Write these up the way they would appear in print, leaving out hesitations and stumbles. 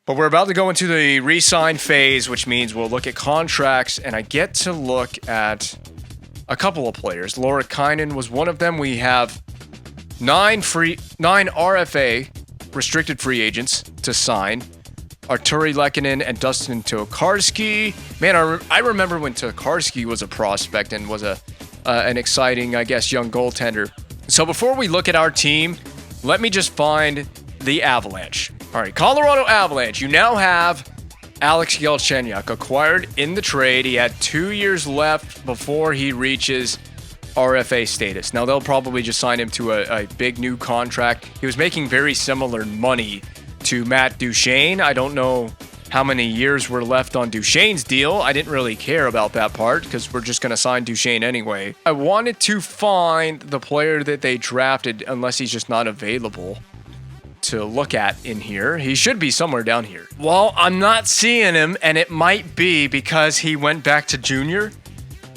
But we're about to go into the re-sign phase, which means we'll look at contracts, and I get to look at a couple of players. Laura Kynan was one of them. We have 9 RFA restricted free agents to sign. Arturi Lehkonen and Dustin Tokarski. Man, I remember when Tokarski was a prospect and was an exciting, I guess, young goaltender. So before we look at our team, let me just find the Avalanche. All right, Colorado Avalanche. You now have Alex Galchenyuk acquired in the trade. He had 2 years left before he reaches RFA status. Now, they'll probably just sign him to a big new contract. He was making very similar money to Matt Duchene. I don't know how many years were left on Duchene's deal. I didn't really care about that part because we're just going to sign Duchene anyway. I wanted to find the player that they drafted, unless he's just not available to look at in here. He should be somewhere down here. Well, I'm not seeing him, and it might be because he went back to junior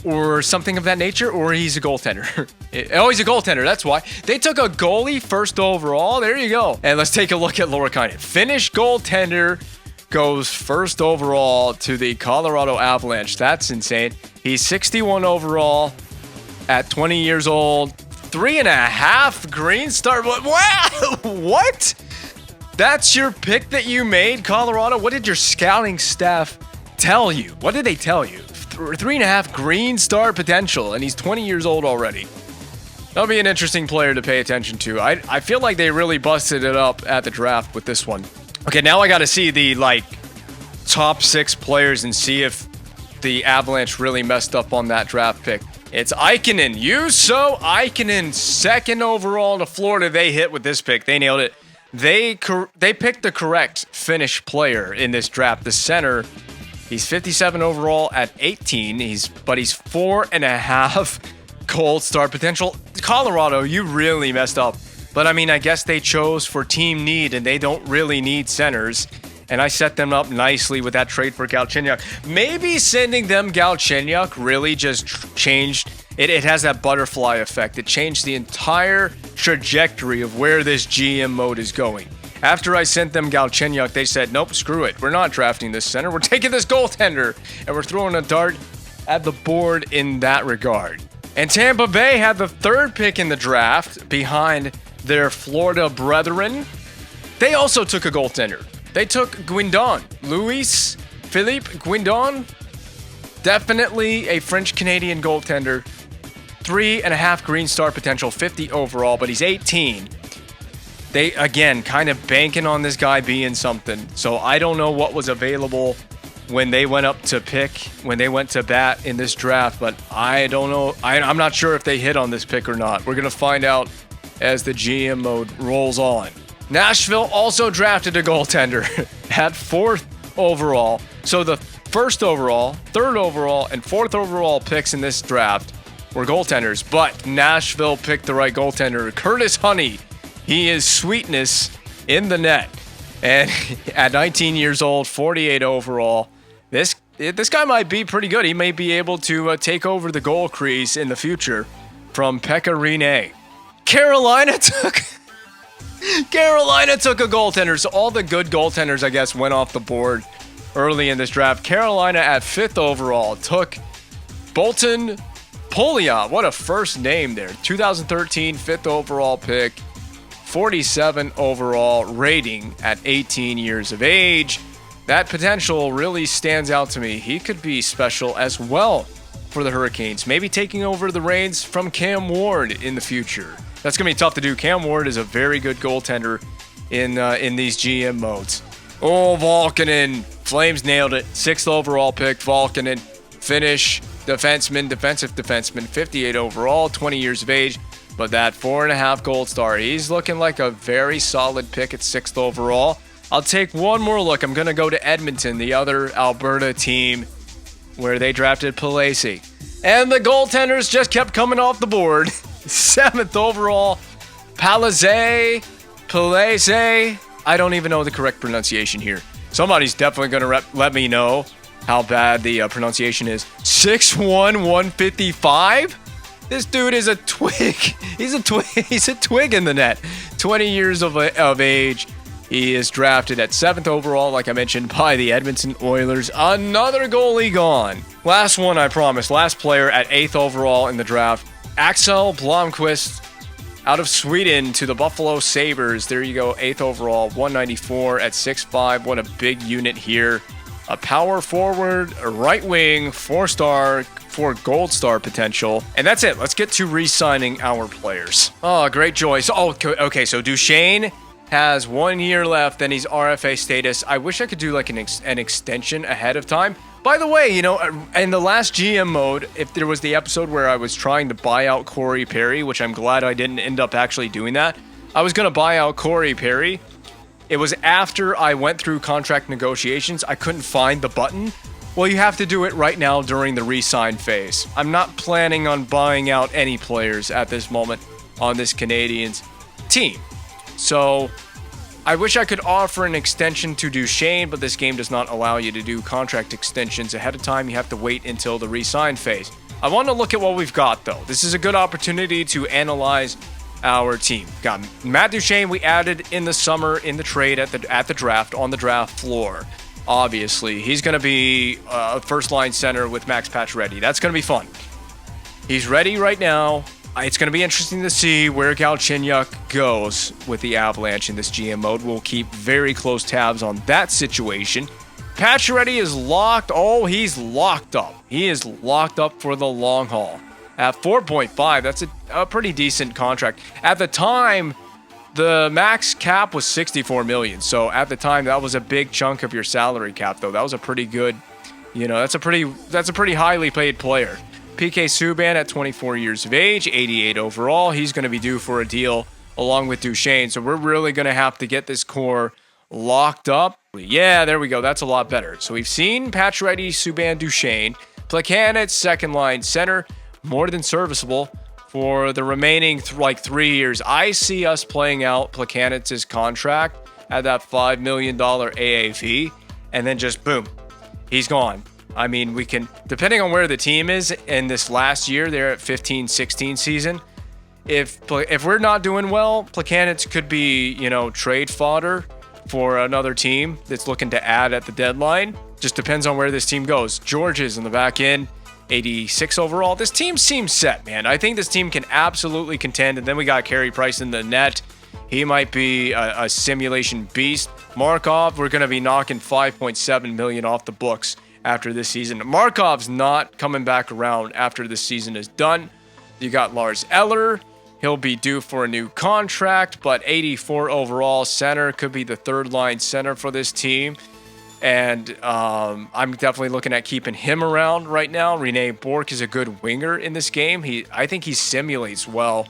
or something of that nature, or he's a goaltender. Oh, he's a goaltender. That's why. They took a goalie first overall. There you go. And let's take a look at Laura Kynan. Finnish goaltender goes first overall to the Colorado Avalanche. That's insane. He's 61 overall at 20 years old. 3.5 green star. Wow! What? That's your pick that you made, Colorado? What did your scouting staff tell you? What did they tell you? 3.5 green star potential, and he's 20 years old already. That'll be an interesting player to pay attention to. I feel like they really busted it up at the draft with this one. Okay, now I got to see the top 6 players and see if the Avalanche really messed up on that draft pick. It's Ikonen. Juuso Ikonen, 2nd overall to Florida. They hit with this pick. They nailed it. They picked the correct Finnish player in this draft. The center, he's 57 overall at 18. But he's 4.5 gold star potential. Colorado, you really messed up. But I mean, I guess they chose for team need, and they don't really need centers. And I set them up nicely with that trade for Galchenyuk. Maybe sending them Galchenyuk really just changed. It has that butterfly effect. It changed the entire trajectory of where this GM mode is going. After I sent them Galchenyuk, they said, nope, screw it. We're not drafting this center. We're taking this goaltender. And we're throwing a dart at the board in that regard. And Tampa Bay had the 3rd pick in the draft behind their Florida brethren. They also took a goaltender. They took Guindon. Louis Philippe Guindon. Definitely a French-Canadian goaltender. 3.5 green star potential, 50 overall, but he's 18. They, again, kind of banking on this guy being something. So I don't know what was available when they went up to pick, when they went to bat in this draft, but I don't know. I'm not sure if they hit on this pick or not. We're going to find out as the GM mode rolls on. Nashville also drafted a goaltender at 4th overall. So the 1st overall, 3rd overall, and 4th overall picks in this draft were goaltenders. But Nashville picked the right goaltender, Curtis Honey. He is sweetness in the net. And at 19 years old, 48 overall, this guy might be pretty good. He may be able to take over the goal crease in the future from Pekka Rinne. Carolina took a goaltender. So all the good goaltenders, I guess, went off the board early in this draft. Carolina at 5th overall took Bolton Pouliot. What a first name there. 2013 5th overall pick. 47 overall rating at 18 years of age. That potential really stands out to me. He could be special as well for the Hurricanes. Maybe taking over the reins from Cam Ward in the future. That's going to be tough to do. Cam Ward is a very good goaltender in these GM modes. Oh, Valkonen. Flames nailed it. 6th overall pick, Valkonen. Finnish defensive defenseman, 58 overall, 20 years of age. But that 4.5 gold star, he's looking like a very solid pick at 6th overall. I'll take one more look. I'm going to go to Edmonton, the other Alberta team, where they drafted Palese. And the goaltenders just kept coming off the board. 7th overall, Palese. I don't even know the correct pronunciation here. Somebody's definitely going to let me know how bad the pronunciation is. 6'1", 155? This dude is a twig. He's a twig in the net. 20 years of age. He is drafted at 7th overall, like I mentioned, by the Edmonton Oilers. Another goalie gone. Last one, I promise. Last player at 8th overall in the draft. Axel Blomqvist out of Sweden to the Buffalo Sabres. There you go, 8th overall, 194 at 6'5". What a big unit here. A power forward, a right wing, 4-star, 4 gold star potential. And that's it. Let's get to re-signing our players. Oh, great choice. Oh, okay, so Duchesne has 1 year left, then he's RFA status. I wish I could do like an extension ahead of time. By the way, you know, in the last GM mode, if there was the episode where I was trying to buy out Corey Perry, which I'm glad I didn't end up actually doing that. I was going to buy out Corey Perry. It was after I went through contract negotiations. I couldn't find the button. Well, you have to do it right now during the re-sign phase. I'm not planning on buying out any players at this moment on this Canadiens team. So I wish I could offer an extension to Duchesne, but this game does not allow you to do contract extensions ahead of time. You have to wait until the re-sign phase. I want to look at what we've got, though. This is a good opportunity to analyze our team. Got Matt Duchesne, we added in the summer in the trade at the draft, on the draft floor. Obviously, he's going to be a first-line center with Max Pacioretty. That's going to be fun. He's ready right now. It's going to be interesting to see where Galchenyuk goes with the Avalanche in this GM mode. We'll keep very close tabs on that situation. Pacioretty is locked. Oh, he's locked up. He is locked up for the long haul. At 4.5, that's a pretty decent contract. At the time, the max cap was $64 million. So at the time, that was a big chunk of your salary cap, though. That was a pretty good, you know, that's a pretty highly paid player. PK Subban at 24 years of age, 88 overall. He's going to be due for a deal along with Duchesne. So we're really going to have to get this core locked up. Yeah, there we go. That's a lot better. So we've seen Pacioretty, Subban, Duchesne. Plekanec, second line center, more than serviceable for the remaining 3 years. I see us playing out Plekanec's contract at that $5 million AAV, and then just boom, he's gone. I mean, we can, depending on where the team is in this last year, they're at 15-16 season. If we're not doing well, Plekanec could be, you know, trade fodder for another team that's looking to add at the deadline. Just depends on where this team goes. George is in the back end, 86 overall. This team seems set, man. I think this team can absolutely contend. And then we got Carey Price in the net. He might be a simulation beast. Markov, we're going to be knocking $5.7 million off the books after this season. Markov's not coming back around after this season is done. You got Lars Eller. He'll be due for a new contract, but 84 overall center, could be the third line center for this team. And I'm definitely looking at keeping him around right now. Rene Bourque is a good winger in this game. I think he simulates well.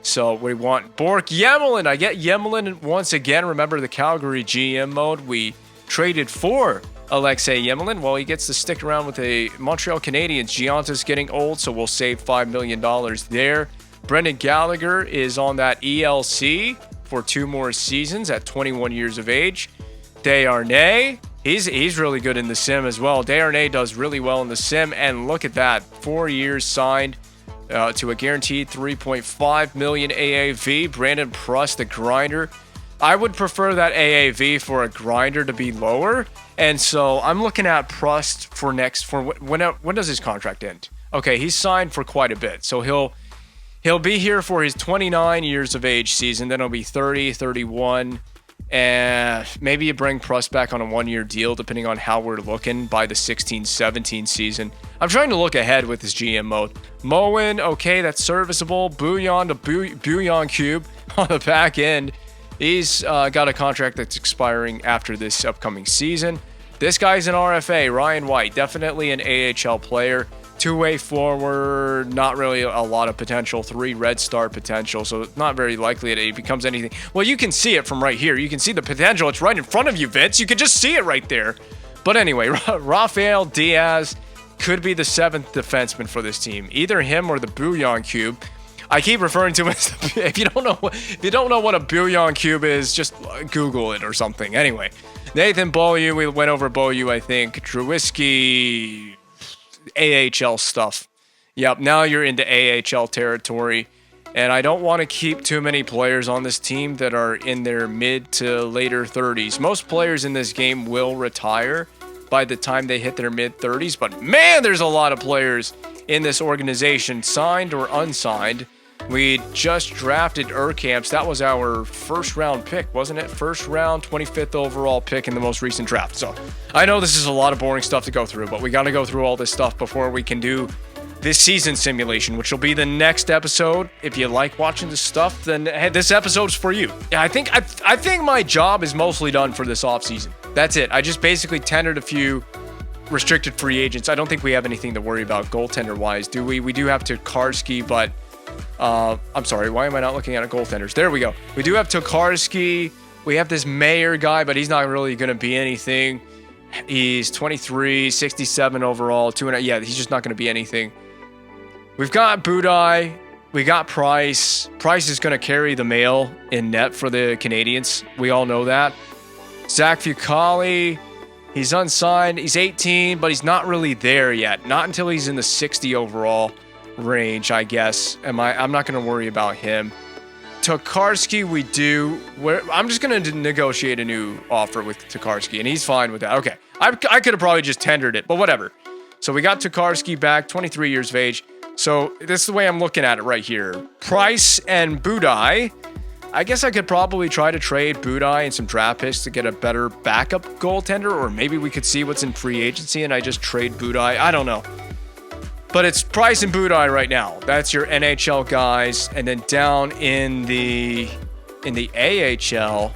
So we want Bourque. Yemelin, I get Yemelin once again. Remember the Calgary GM mode? We traded for Alexei Yemelin. Well, he gets to stick around with the Montreal Canadiens. Gianta's getting old, so we'll save $5 million there. Brendan Gallagher is on that ELC for 2 more seasons at 21 years of age. Desharnais, he's really good in the sim as well. Desharnais does really well in the sim, and look at that, 4 years signed to a guaranteed $3.5 million AAV. Brandon Prust, the grinder. I would prefer that AAV for a grinder to be lower, and so I'm looking at Prust for when does his contract end? Okay, he's signed for quite a bit, so he'll be here for his 29 years of age season. Then he'll be 30, 31. And maybe you bring Prust back on a 1-year deal, depending on how we're looking by the 16-17 season. I'm trying to look ahead with this GM mode. Moen, okay, that's serviceable. Bouillon to Bouillon Cube on the back end. He's got a contract that's expiring after this upcoming season. This guy's an RFA, Ryan White, definitely an AHL player. 2-way forward, not really a lot of potential. 3 red star potential, so it's not very likely that he becomes anything. Well, you can see it from right here. You can see the potential. It's right in front of you, Vince. You can just see it right there. But anyway, Rafael Diaz could be the 7th defenseman for this team. Either him or the Bouillon Cube. I keep referring to him as if you don't know what a Bouillon Cube is, just Google it or something. Anyway, Nathan Beaulieu, we went over Beaulieu, I think. Trubisky, AHL stuff. Yep, now you're into AHL territory. And I don't want to keep too many players on this team that are in their mid to later 30s. Most players in this game will retire by the time they hit their mid 30s. But man, there's a lot of players in this organization, signed or unsigned. We just drafted Urkamps. That was our first round pick, wasn't it? First round, 25th overall pick in the most recent draft. So I know this is a lot of boring stuff to go through, but we got to go through all this stuff before we can do this season simulation, which will be the next episode. If you like watching this stuff, then hey, this episode's for you. Yeah, I think my job is mostly done for this offseason. That's it. I just basically tendered a few restricted free agents. I don't think we have anything to worry about goaltender-wise, do we? We do have Tokarski, but I'm sorry, why am I not looking at goaltenders? There we go. We do have Tokarski. We have this Mayer guy, but he's not really going to be anything. He's 23, 67 overall, 2.5. Yeah, he's just not going to be anything. We've got Budaj. We got Price. Price is going to carry the mail in net for the Canadiens. We all know that. Zach Fucale, he's unsigned. He's 18, but he's not really there yet. Not until he's in the 60 overall range, I guess. I'm not going to worry about him. Tokarski, we do. I'm just going to negotiate a new offer with Tokarski, and he's fine with that. Okay. I could have probably just tendered it, but whatever. So we got Tokarski back, 23 years of age. So this is the way I'm looking at it right here. Price and Budaj. I guess I could probably try to trade Budaj and some draft picks to get a better backup goaltender, or maybe we could see what's in free agency and I just trade Budaj. I don't know. But it's Price and Budaj right now. That's your NHL guys. And then down in the AHL,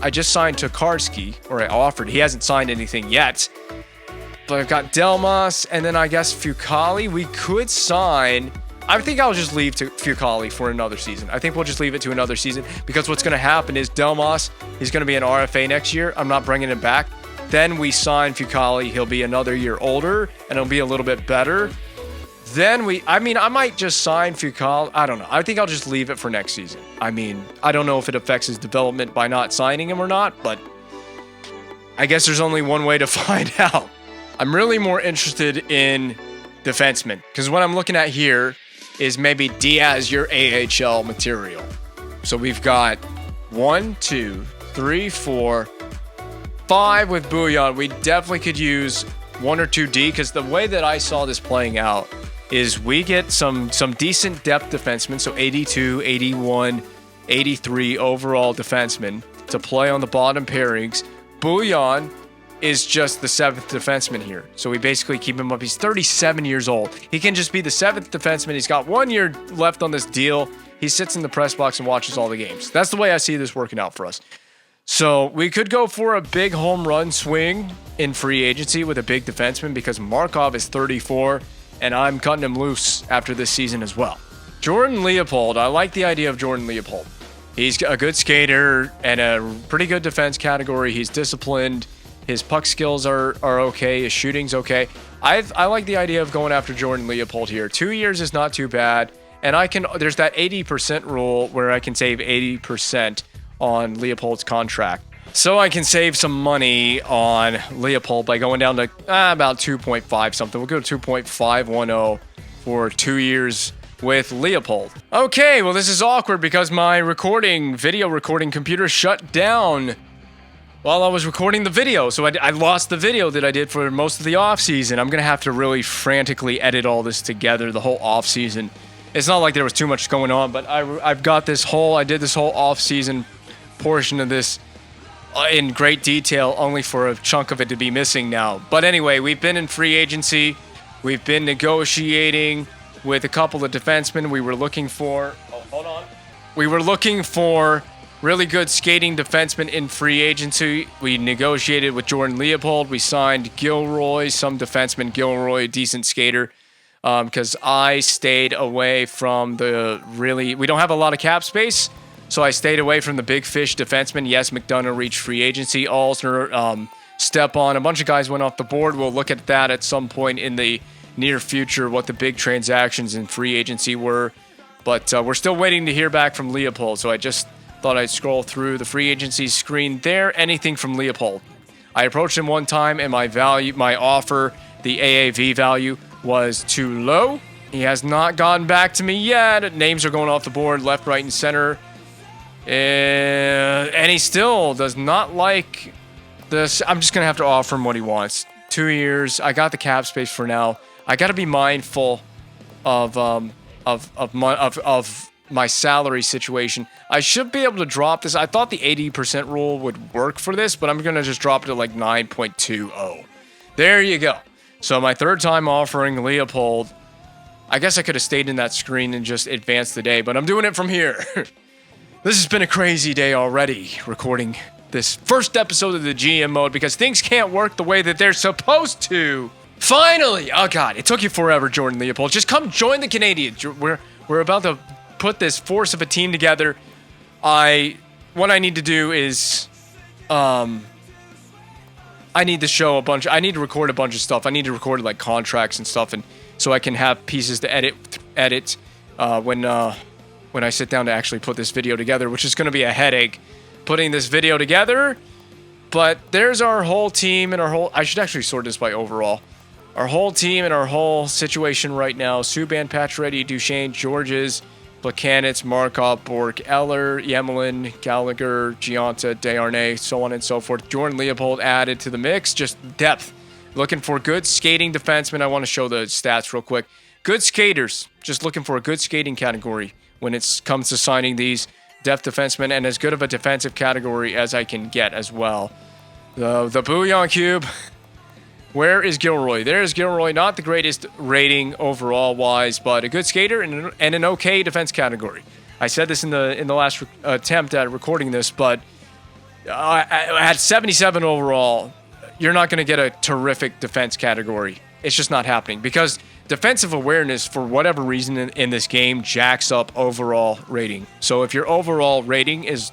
I just signed Tokarski, or I offered. He hasn't signed anything yet. But I've got Delmas, and then I guess Fucale. We could sign. I think I'll just leave to Fucale for another season. I think we'll just leave it to another season, because what's going to happen is Delmas, he's going to be an RFA next year. I'm not bringing him back. Then we sign Fucale. He'll be another year older, and it'll be a little bit better. Then I might just sign Fucale. I don't know. I think I'll just leave it for next season. I mean, I don't know if it affects his development by not signing him or not, but I guess there's only one way to find out. I'm really more interested in defensemen, because what I'm looking at here is maybe Diaz, your AHL material. So we've got 1, 2, 3, 4, 5 with Bouillon. We definitely could use 1 or 2 D, because the way that I saw this playing out is we get some decent depth defensemen, so 82, 81, 83 overall defensemen to play on the bottom pairings. Bouillon is just the 7th defenseman here. So we basically keep him up. He's 37 years old. He can just be the 7th defenseman. He's got 1 year left on this deal. He sits in the press box and watches all the games. That's the way I see this working out for us. So we could go for a big home run swing in free agency with a big defenseman, because Markov is 34 and I'm cutting him loose after this season as well. Jordan Leopold. I like the idea of Jordan Leopold. He's a good skater and a pretty good defense category. He's disciplined. His puck skills are okay. His shooting's okay. I like the idea of going after Jordan Leopold here. 2 years is not too bad. And there's that 80% rule where I can save 80% on Leopold's contract. So I can save some money on Leopold by going down to about 2.5 something. We'll go to 2.510 for 2 years with Leopold. Okay, well, this is awkward because my video recording computer shut down while I was recording the video. So I lost the video that I did for most of the offseason. I'm going to have to really frantically edit all this together, the whole offseason. It's not like there was too much going on, but I did this whole offseason portion of this in great detail, only for a chunk of it to be missing now. But anyway, we've been in free agency. We've been negotiating with a couple of defensemen. We were looking for... Oh, hold on. We were looking for really good skating defensemen in free agency. We negotiated with Jordan Leopold. We signed Gilroy, some defenseman. Gilroy, decent skater. Because I stayed away from we don't have a lot of cap space, so I stayed away from the big fish defensemen. Yes, McDonough reached free agency. Alsner, Stepan, a bunch of guys went off the board. We'll look at that at some point in the near future, what the big transactions in free agency were. But we're still waiting to hear back from Leopold, so I just thought I'd scroll through the free agency screen there. Anything from Leopold. I approached him one time, and my offer, the AAV value, was too low. He has not gotten back to me yet. Names are going off the board, left, right, and center. And he still does not like this. I'm just going to have to offer him what he wants. 2 years. I got the cap space for now. I got to be mindful of my salary situation. I should be able to drop this. I thought the 80% rule would work for this, but I'm going to just drop it to like 9.20. There you go. So my third time offering Leopold. I guess I could have stayed in that screen and just advanced the day, but I'm doing it from here. This has been a crazy day already, recording this first episode of the GM mode because things can't work the way that they're supposed to. Finally! Oh God, it took you forever, Jordan Leopold. Just come join the Canadiens. We're about to put this force of a team together. What I need to do is, I need to record a bunch of stuff. I need to record like contracts and stuff, and so I can have pieces to edit when I sit down to actually put this video together, which is going to be a headache putting this video together. But there's our whole team and I should actually sort this by overall. Our whole team and our whole situation right now. Subban, Pacioretty, Duchesne, Georges, Placanitz, Markov, Bork, Eller, Yemelin, Gallagher, Giunta, Desharnais, so on and so forth. Jordan Leopold added to the mix. Just depth. Looking for good skating defensemen. I want to show the stats real quick. Good skaters. Just looking for a good skating category when it comes to signing these depth defensemen, and as good of a defensive category as I can get as well. The Bouillon Cube. Where is Gilroy? There's Gilroy. Not the greatest rating overall wise, but a good skater and an okay defense category. I said this in the last attempt at recording this, but at 77 overall, you're not going to get a terrific defense category. It's just not happening because defensive awareness, for whatever reason in this game, jacks up overall rating. So if your overall rating is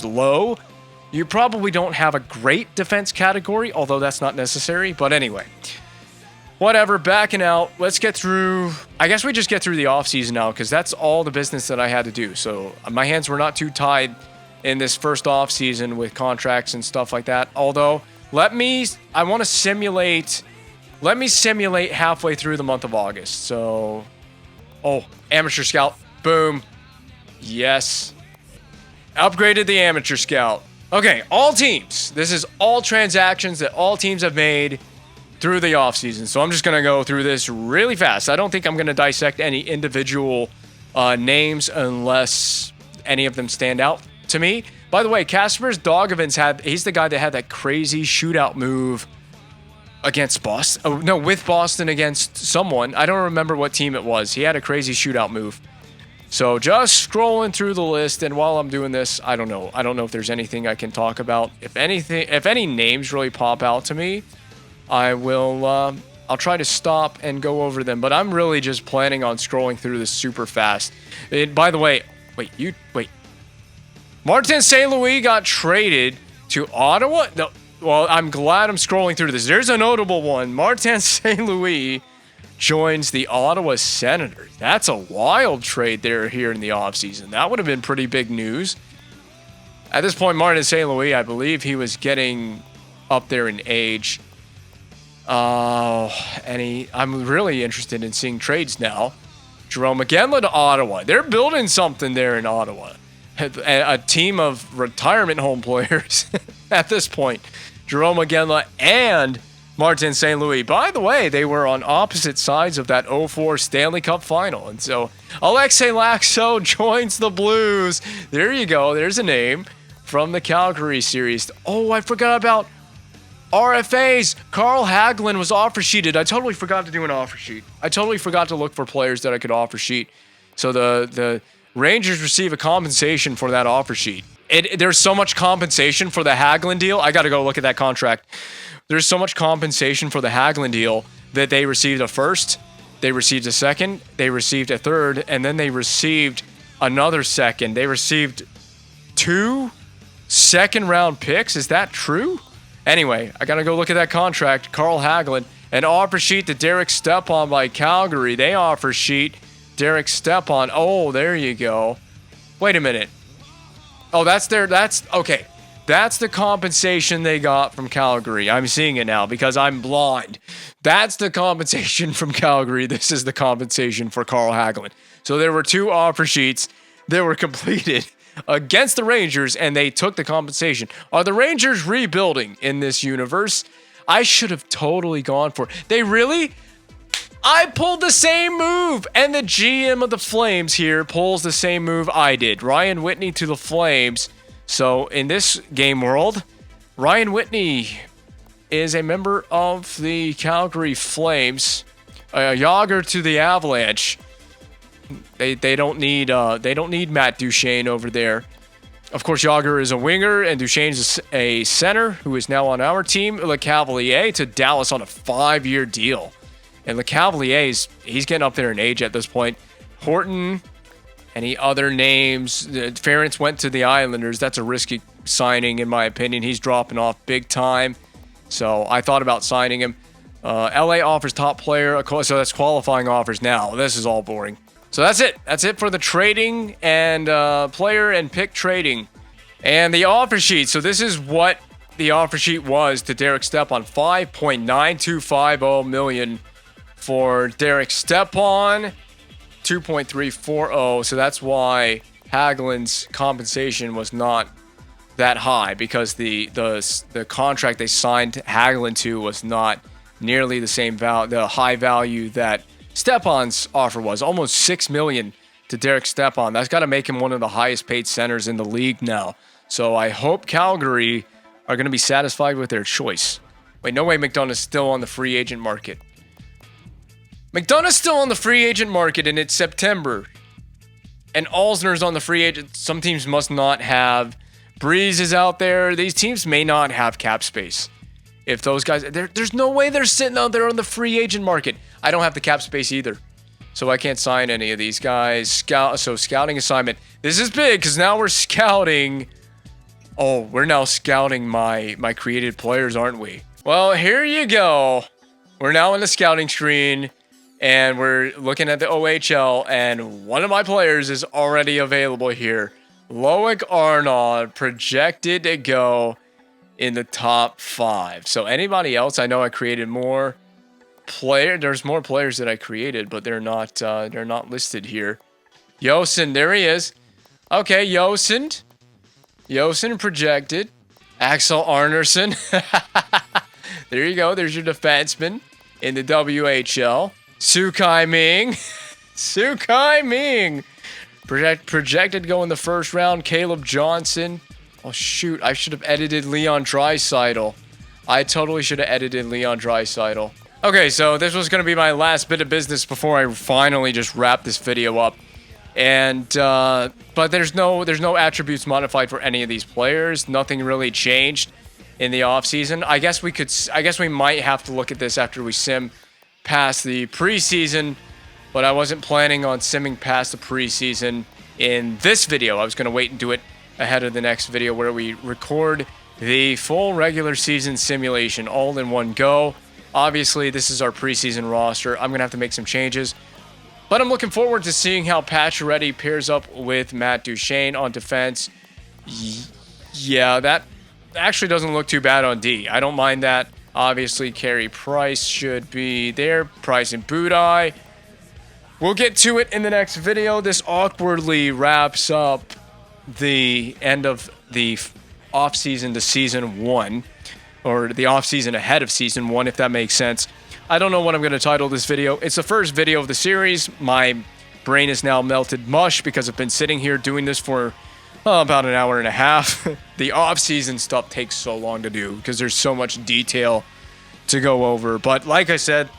low, you probably don't have a great defense category, although that's not necessary. But anyway, whatever, backing out. Let's get through. I guess we just get through the offseason now because that's all the business that I had to do. So my hands were not too tied in this first offseason with contracts and stuff like that. Although, let me simulate halfway through the month of August. So, amateur scout. Boom. Yes. Upgraded the amateur scout. Okay, all teams. This is all transactions that all teams have made through the offseason. So I'm just going to go through this really fast. I don't think I'm going to dissect any individual names unless any of them stand out to me. By the way, Kasper's Dogovins he's the guy that had that crazy shootout move against Boston. Oh, no, with Boston against someone. I don't remember what team it was. He had a crazy shootout move. So just scrolling through the list, and while I'm doing this, I don't know if there's anything I can talk about. If any names really pop out to me, I'll try to stop and go over them. But I'm really just planning on scrolling through this super fast. By the way, wait. Martin St. Louis got traded to Ottawa? No. Well, I'm glad I'm scrolling through this. There's a notable one. Martin St. Louis joins the Ottawa Senators. That's a wild trade there here in the offseason. That would have been pretty big news. At this point, Martin St. Louis, I believe he was getting up there in age. I'm really interested in seeing trades now. Jerome McGinley to Ottawa. They're building something there in Ottawa. A team of retirement home players at this point. Jerome McGinley and Martin St. Louis. By the way, they were on opposite sides of that 04 Stanley Cup final. And so Alexei Laxo joins the Blues. There you go. There's a name from the Calgary series. Oh, I forgot about RFAs. Carl Hagelin was offer sheeted. I totally forgot to do an offer sheet. I totally forgot to look for players that I could offer sheet. So the Rangers receive a compensation for that offer sheet. There's so much compensation for the Hagelin deal. I got to go look at that contract. There's so much compensation for the Hagelin deal that they received a first, they received a second, they received a third, and then they received another second. They received 2 second-round picks. Is that true? Anyway, I got to go look at that contract. Carl Hagelin. An offer sheet to Derek Stepan by Calgary. They offer sheet Derek Stepan. Oh, there you go. Wait a minute. Oh, that's okay. That's the compensation they got from Calgary. I'm seeing it now because I'm blind. That's the compensation from Calgary. This is the compensation for Carl Hagelin. So there were 2 offer sheets that were completed against the Rangers, and they took the compensation. Are the Rangers rebuilding in this universe? I should have totally gone for it. They really? I pulled the same move, and the GM of the Flames here pulls the same move I did. Ryan Whitney to the Flames. So in this game world, Ryan Whitney is a member of the Calgary Flames. Yager to the Avalanche. They don't need Matt Duchene over there. Of course, Yager is a winger, and Duchene is a center who is now on our team. Le Cavalier to Dallas on a 5-year deal. And Le Cavalier, he's getting up there in age at this point. Horton, any other names? Ferentz went to the Islanders. That's a risky signing, in my opinion. He's dropping off big time. So I thought about signing him. LA offers top player. So that's qualifying offers now. This is all boring. So that's it. That's it for the trading and player and pick trading. And the offer sheet. So this is what the offer sheet was to Derek Stepan. $5.9250 million for Derek Stepan. 2.340. So that's why Hagelin's compensation was not that high, because the contract they signed Hagelin to was not nearly the same value, the high value that Stepan's offer was. Almost $6 million to Derek Stepan. That's got to make him one of the highest paid centers in the league now. So I hope Calgary are going to be satisfied with their choice. Wait, no way McDonough's still on the free agent market. McDonough's still on the free agent market, and it's September. And Alzner's on the free agent. Some teams must not have. Breeze is out there. These teams may not have cap space. If those guys... There's no way they're sitting out there on the free agent market. I don't have the cap space either. So I can't sign any of these guys. Scouting assignment. This is big, because now we're scouting... Oh, we're now scouting my created players, aren't we? Well, here you go. We're now in the scouting screen. And we're looking at the OHL, and one of my players is already available here. Loic Arnaud, projected to go in the top 5. So anybody else, I know I created more player. There's more players that I created, but they're not listed here. Yosin, there he is. Okay, Yosin projected. Axel Arnersson. There you go. There's your defenseman in the WHL. Sukai Ming. Projected to go in the first round. Caleb Johnson. Oh, shoot. I should have edited Leon Draisaitl. I totally should have edited Leon Draisaitl. Okay, so this was going to be my last bit of business before I finally just wrap this video up. And, but there's no attributes modified for any of these players. Nothing really changed in the offseason. I guess we might have to look at this after we sim past the preseason, but I wasn't planning on simming past the preseason in this video. I was going to wait and do it ahead of the next video where we record the full regular season simulation all in one go. Obviously, this is our preseason roster. I'm going to have to make some changes, but I'm looking forward to seeing how Pacioretty pairs up with Matt Duchene on defense. Yeah, that actually doesn't look too bad on D. I don't mind that. Obviously, Carey Price should be there. Price and Budai. We'll get to it in the next video. This awkwardly wraps up the end of the offseason to season 1. Or the offseason ahead of season 1, if that makes sense. I don't know what I'm going to title this video. It's the first video of the series. My brain is now melted mush because I've been sitting here doing this for about an hour and a half. The off-season stuff takes so long to do because there's so much detail to go over. But like I said,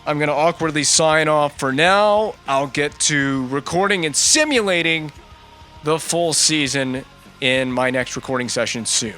I'm going to awkwardly sign off for now. I'll get to recording and simulating the full season in my next recording session soon.